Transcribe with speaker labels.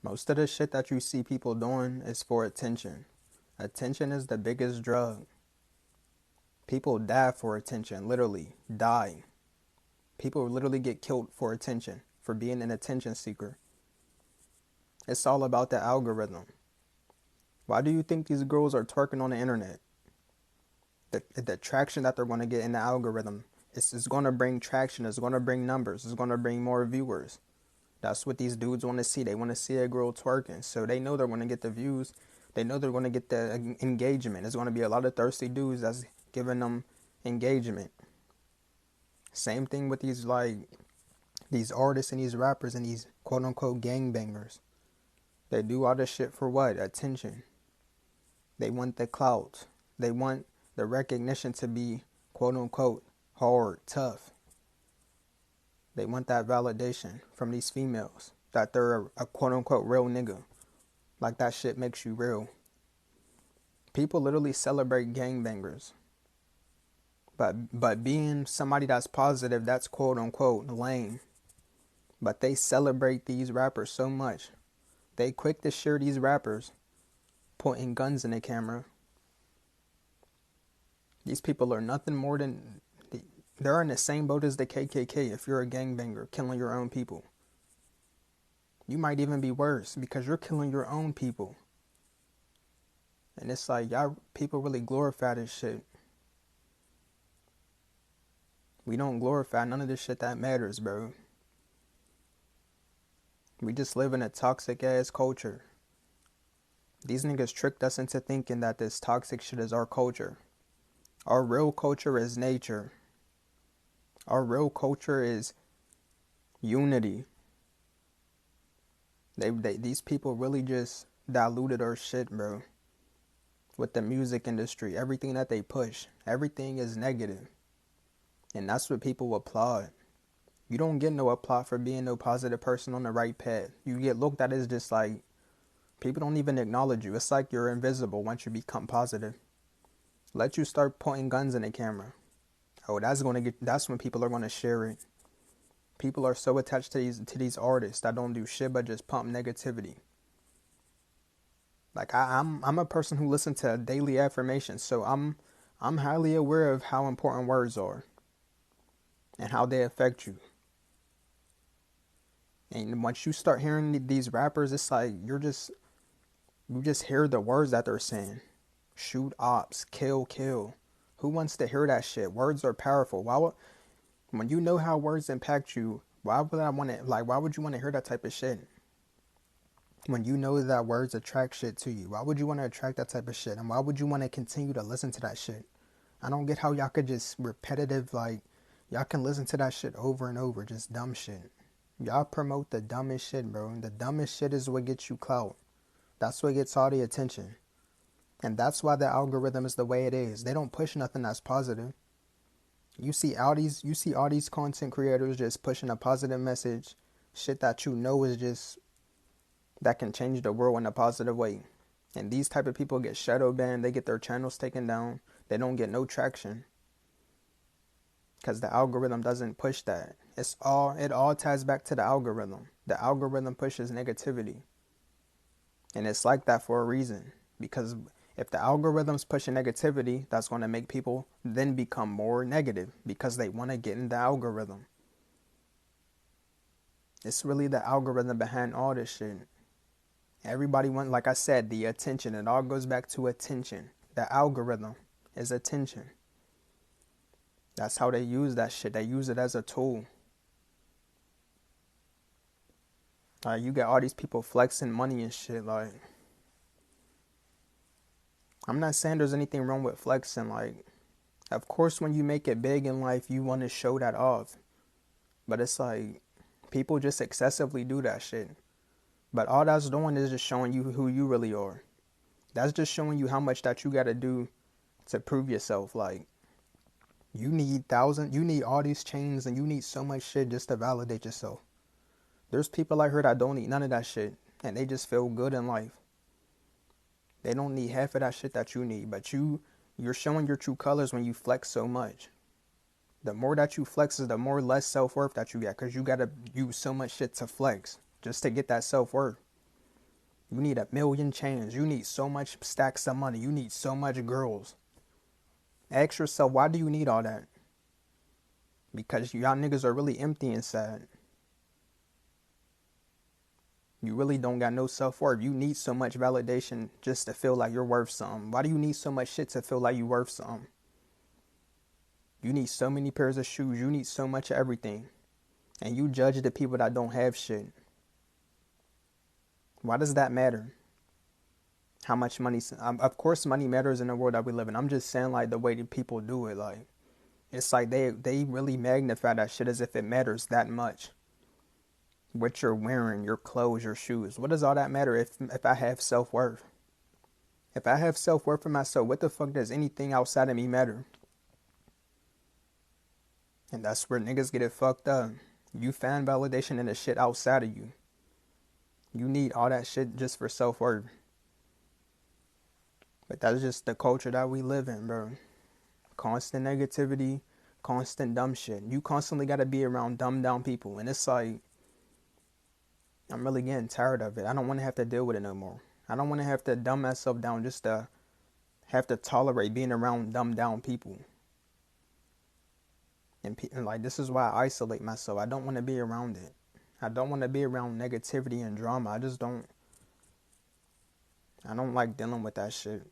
Speaker 1: Most of the shit that you see people doing is for attention. Attention is the biggest drug. People die for attention, literally die. People literally get killed for attention, for being an attention seeker. It's all about the algorithm. Why do you think these girls are twerking on the internet? The traction that they're going to get in the algorithm is going to bring traction, it's going to bring numbers, it's going to bring more viewers. That's what these dudes want to see. They want to see a girl twerking. So they know they're going to get the views. They know they're going to get the engagement. There's going to be a lot of thirsty dudes that's giving them engagement. Same thing with these artists and these rappers and these quote unquote gangbangers. They do all this shit for what? Attention. They want the clout. They want the recognition to be quote unquote hard, tough. They want that validation from these females that they're a quote unquote real nigga. Like that shit makes you real. People literally celebrate gangbangers. But being somebody that's positive, that's quote unquote lame. But they celebrate these rappers so much. They quick to share these rappers pointing guns in the camera. These people are nothing more than they're in the same boat as the KKK if you're a gangbanger killing your own people. You might even be worse because you're killing your own people. And it's like, y'all people really glorify this shit. We don't glorify none of this shit that matters, bro. We just live in a toxic ass culture. These niggas tricked us into thinking that this toxic shit is our culture. Our real culture is nature. Our real culture is unity. These people really just diluted our shit, bro. With the music industry, everything that they push, everything is negative. And that's what people applaud. You don't get no applaud for being no positive person on the right path. You get looked at as just like, people don't even acknowledge you. It's like you're invisible once you become positive. Let you start pointing guns in the camera. Oh, that's when people are gonna share it. People are so attached to these artists that don't do shit but just pump negativity. Like I'm a person who listens to daily affirmations, so I'm highly aware of how important words are and how they affect you. And once you start hearing these rappers, it's like you just hear the words that they're saying. Shoot ops, kill, kill. Who wants to hear that shit? Words are powerful. When you know how words impact you, why would you want to hear that type of shit? When you know that words attract shit to you, why would you want to attract that type of shit? And why would you want to continue to listen to that shit? I don't get how y'all could just repetitive, like, y'all can listen to that shit over and over, just dumb shit. Y'all promote the dumbest shit, bro. The dumbest shit is what gets you clout. That's what gets all the attention. And that's why the algorithm is the way it is. They don't push nothing that's positive. You see all these content creators just pushing a positive message, shit that you know is just that can change the world in a positive way. And these type of people get shadow banned, they get their channels taken down, they don't get no traction. Because the algorithm doesn't push that. It all ties back to the algorithm. The algorithm pushes negativity. And it's like that for a reason. Because if the algorithm's pushing negativity, that's going to make people then become more negative because they want to get in the algorithm. It's really the algorithm behind all this shit. Everybody wants, like I said, the attention. It all goes back to attention. The algorithm is attention. That's how they use that shit. They use it as a tool. You get all these people flexing money and shit. Like, I'm not saying there's anything wrong with flexing. Like, of course, when you make it big in life, you want to show that off. But it's like, people just excessively do that shit. But all that's doing is just showing you who you really are. That's just showing you how much that you got to do to prove yourself. Like, you need all these chains and you need so much shit just to validate yourself. There's people out here that don't need none of that shit and they just feel good in life. They don't need half of that shit that you need, but you're showing your true colors when you flex so much. The more that you flex is the more less self-worth that you get because you got to use so much shit to flex just to get that self-worth. You need 1,000,000 chains. You need so much stacks of money. You need so much girls. Ask yourself, why do you need all that? Because y'all niggas are really empty inside. You really don't got no self-worth. You need so much validation just to feel like you're worth something. Why do you need so much shit to feel like you're worth something? You need so many pairs of shoes. You need so much of everything. And you judge the people that don't have shit. Why does that matter? How much money? Of course, money matters in the world that we live in. I'm just saying, like, the way that people do it, like, it's like they really magnify that shit as if it matters that much. What you're wearing, your clothes, your shoes. What does all that matter if I have self-worth? If I have self-worth for myself, what the fuck does anything outside of me matter? And that's where niggas get it fucked up. You find validation in the shit outside of you. You need all that shit just for self-worth. But that's just the culture that we live in, bro. Constant negativity, constant dumb shit. You constantly gotta be around dumb down people. And it's like, I'm really getting tired of it. I don't want to have to deal with it no more. I don't want to have to dumb myself down just to have to tolerate being around dumb down people. And like, this is why I isolate myself. I don't want to be around it. I don't want to be around negativity and drama. I don't like dealing with that shit.